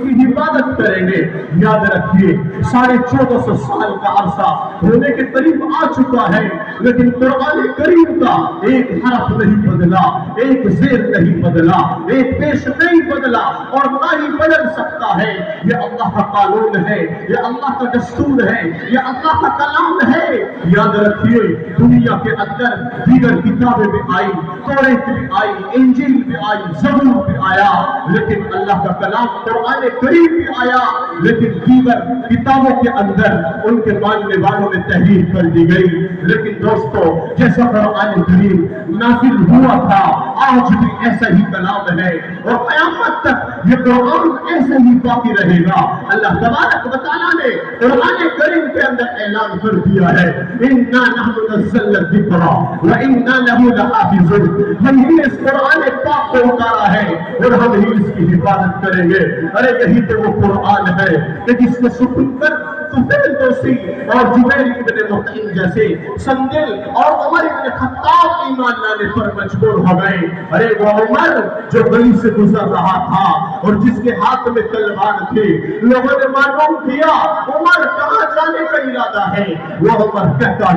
की इबादत करेंगे। याद रखिए 1450 साल का अरसा होने के करीब आ चुका है, लेकिन कुरान करीम का एक हरफ नहीं बदला, एक जेर नहीं बदला, एक पेश नहीं बदला और ना ही बदल सकता है। ये अल्लाह का कानून है, ये अल्लाह का दस्तूर है, ये अल्लाह का कलाम है। याद रखिए दुनिया के अंदर दीगर किताबें भी आई, तौरात भी आई, इंजील भी आई, ज़बूर भी आया, लेकिन अल्लाह का कलाम कुरान करीम भी आया, लेकिन दीगर किताबों के अंदर उनके मानने वालों ने तहरीफ कर दी गई। लेकिन दोस्तों जैसा कुरान करीम नाज़िल हुआ था, आज भी ऐसा ही कलाम है और क़यामत तक ये कुरान ऐसे ही बाकी रहेगा। अल्लाह तबारक व तआला ने कुरान करीम के अंदर ऐलान कर दिया है, इन्ना नहनु नज़्ज़लना ज़िक्रा व इन्ना लहू लहाफ़िज़ून। हम ही इस कुरान पाक को उतारा है और हम ही इसकी हिफाजत करेंगे। अरे यही तो वो कुरान है कि जिसने सुनकर सुफैल दोसी और जुबैर इब्न मुतइम जैसे संदिल और उमर इब्न खत्ताब ईमान लाने पर मजबूर हो गए। अरे वो उमर जो गली से गुजर रहा था और जिसके हाथ में तलवार थी, लोगों ने मालूम किया उमर कहां जाने का इरादा है। वो उमर कहता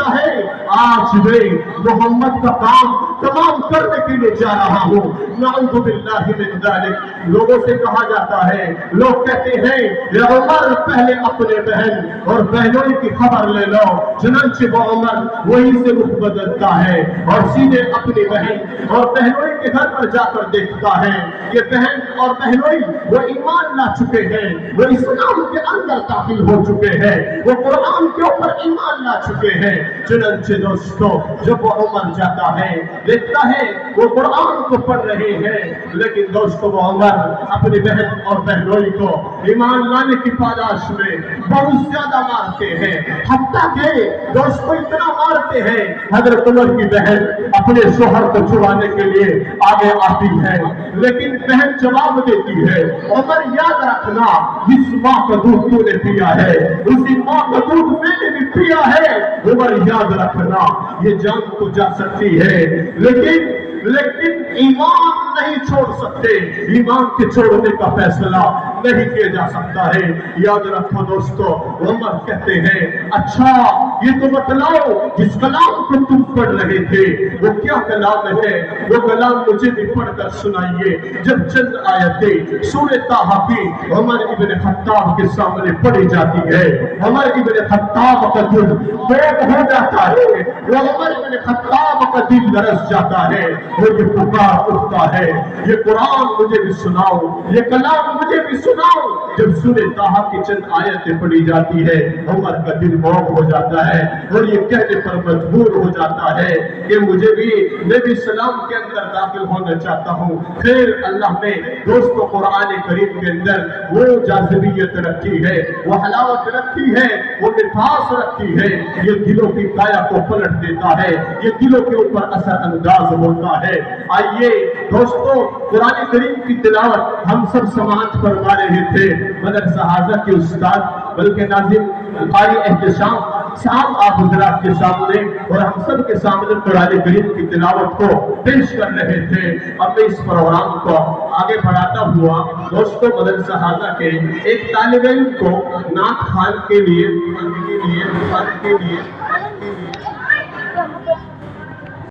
है आज मैं मोहम्मद का काम तमाम करने के लिए जा रहा हूँ। नाउज़ु बिल्लाहि मिन ज़ालिक। लोगों से कहा जाता है, लोग कहते हैं या उमर पहले अपने बहन और बहनों की खबर ले लो। चुनांचे वो उमर वहीं से रुख बदलता है और सीधे अपनी बहन और बहनों के घर पर जाकर देखता है ये बहन और बहनोई वो ईमान ला चुके हैं, वो इस्लाम के अंदर दाखिल हो चुके हैं, वो कुरान के ऊपर ईमान ला चुके हैं। चुनांचे दोस्तों जब वो उमर जाता है देखता है वो कुरान को पढ़ रहे हैं, लेकिन दोस्तों वो उमर अपनी बहन और बहनोई को ईमान लाने की पालाश में बहुत ज्यादा मारते हैं। हत्ता के दोस्तों इतना मारते हैं हजरत उमर की बहन अपने शोहर को छुड़ाने के लिए आगे आती है, लेकिन बहन जवाब देती है उमर याद रखना जिस माँ का दूध तूने पिया है उसी माँ का दूध मैंने भी पिया है। उमर याद रखना ये जान तो जा सकती है लेकिन ईमान नहीं छोड़ सकते, ईमान के छोड़ने का फैसला नहीं किया जा सकता है। याद रखो दोस्तों उमर कहते हैं अच्छा ये तो बतलाओ जिस कलाम को तुम पढ़ रहे थे वो क्या कलाम है, वो कलाम मुझे भी पढ़कर सुनाइए। जब चंद आयतें सूरह ताहा की उमर इब्न खत्ताब के सामने पढ़ी जाती है, उमर इब्न खत्ताब का दिल बेग हो जाता है, वो उमर इब्न खत्ताब का दिल दरस जाता है, वो ये पुकार उठता है ये कुरान मुझे भी सुनाओ, ये कलाम मुझे भी सुनाओ। जब सूरह ताहा की चंद आयतें पढ़ी जाती है उमर का दिल मौक हो जाता है और ये कहने पर मजबूर हो जाता है कि मैं भी इस्लाम के अंदर दाखिल होना चाहता हूँ। फिर अल्लाह ने दोस्तों कुरान करीम के अंदर वो जाज़िबियत रखी है, वो हलावत रखी है, वो मिठास रखी है, ये दिलों की काया को पलट देता है, ये दिलों के ऊपर असर अंदाज होता है। आइए दोस्तों कुरान करीम की तिलावत हम सब समाज फरमा रहे थे, मदरसा हाजा के उस्ताद बल्कि नाज़िम कारी एहतशाम साहब आप हज़रात के सामने और हम सब के सामने कुरान करीम की तिलावत को पेश कर रहे थे। अब मैं इस प्रोग्राम को आगे बढ़ाता हुआ दोस्तों मदरसा हाजा के एक तालिब इल्म को नात खान के लिए